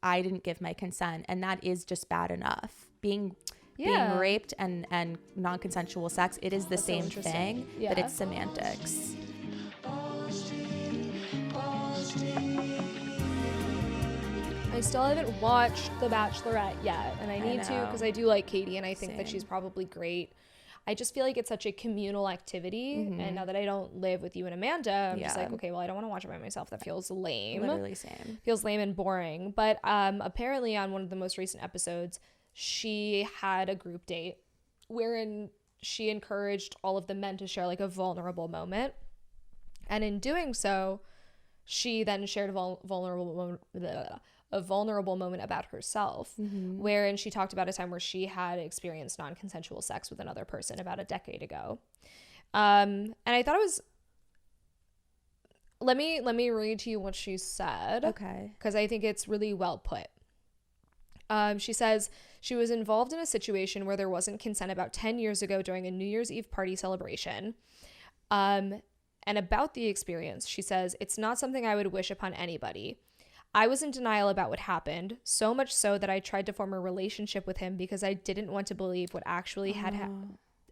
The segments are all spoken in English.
I didn't give my consent, and that is just bad enough. Being raped and non-consensual sex, it is the same thing, but it's semantics. I still haven't watched The Bachelorette yet, and I need to because I do like Katie, and I think that she's probably great. I just feel like it's such a communal activity, and now that I don't live with you and Amanda, I'm just like, okay, well, I don't want to watch it by myself. That feels lame. Literally same. Feels lame and boring. But apparently on one of the most recent episodes, she had a group date wherein she encouraged all of the men to share like a vulnerable moment, and in doing so, she then shared a vulnerable moment about herself, wherein she talked about a time where she had experienced non-consensual sex with another person about a decade ago. And I thought it was, let me read to you what she said. Okay. Because I think it's really well put. She says she was involved in a situation where there wasn't consent about 10 years ago during a New Year's Eve party celebration. And about the experience, she says, it's not something I would wish upon anybody. I was in denial about what happened, so much so that I tried to form a relationship with him because I didn't want to believe what actually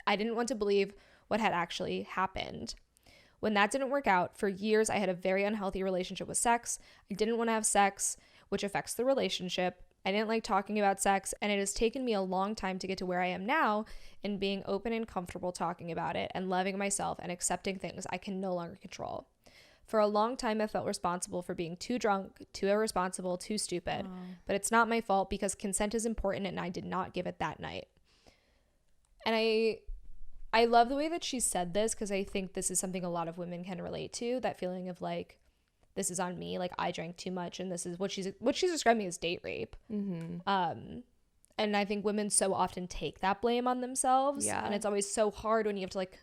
I didn't want to believe what had actually happened. When that didn't work out, for years I had a very unhealthy relationship with sex. I didn't want to have sex, which affects the relationship. I didn't like talking about sex, and it has taken me a long time to get to where I am now in being open and comfortable talking about it and loving myself and accepting things I can no longer control. For a long time, I felt responsible for being too drunk, too irresponsible, too stupid. But it's not my fault because consent is important and I did not give it that night. And I love the way that she said this because I think this is something a lot of women can relate to, that feeling of like, this is on me, like I drank too much, and this is what she's describing as date rape. And I think women so often take that blame on themselves. And it's always so hard when you have to like,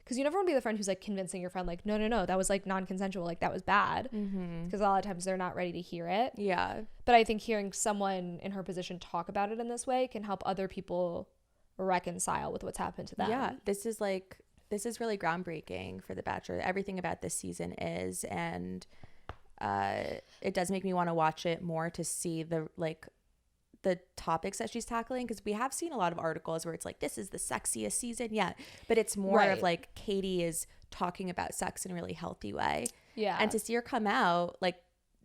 because you never want to be the friend who's like convincing your friend like, no, that was like non-consensual, like that was bad, because a lot of times they're not ready to hear it. But I think hearing someone in her position talk about it in this way can help other people reconcile with what's happened to them. This is really groundbreaking for The Bachelor. Everything about this season is, and it does make me want to watch it more to see the topics that she's tackling, because we have seen a lot of articles where it's like, this is the sexiest season yet, but it's more of like Katie is talking about sex in a really healthy way. And to see her come out, like,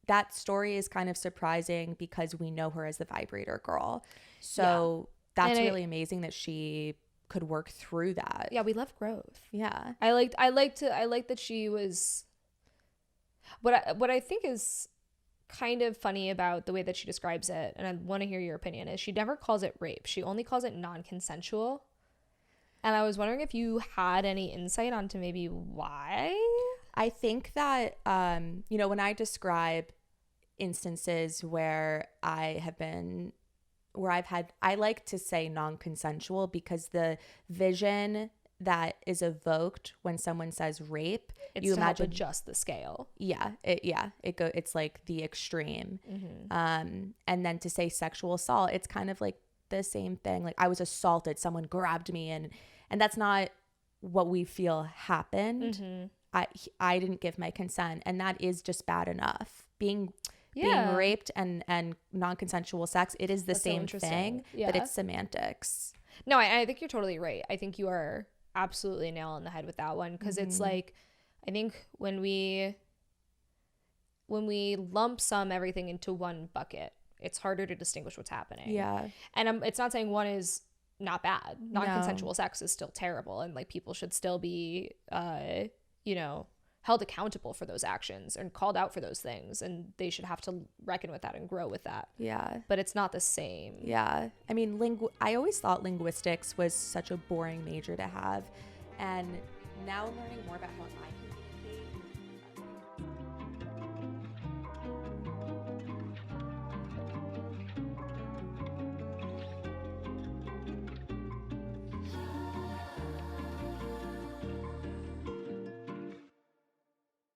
that story is kind of surprising because we know her as the vibrator girl. So that's really amazing that she could work through that. We love growth. I like that she was, what I think is kind of funny about the way that she describes it, and I want to hear your opinion, is she never calls it rape. She only calls it non-consensual. And I was wondering if you had any insight onto maybe why. I think that when I describe instances where I like to say non-consensual, because the vision that is evoked when someone says rape, you imagine adjust the scale. It's like the extreme. And then to say sexual assault, it's kind of like the same thing. Like, I was assaulted, someone grabbed me, and that's not what we feel happened. I didn't give my consent, and that is just bad enough. Being raped and non-consensual sex, it is the same thing, but it's semantics. No, I think you're totally right. I think you are absolutely nail on the head with that one, because it's like, I think when we lump sum everything into one bucket, it's harder to distinguish what's happening. And it's not saying one is not bad. Non-consensual sex is still terrible, and like people should still be held accountable for those actions and called out for those things, and they should have to reckon with that and grow with that. But it's not the same. I mean, I always thought linguistics was such a boring major to have, and now learning more about how I can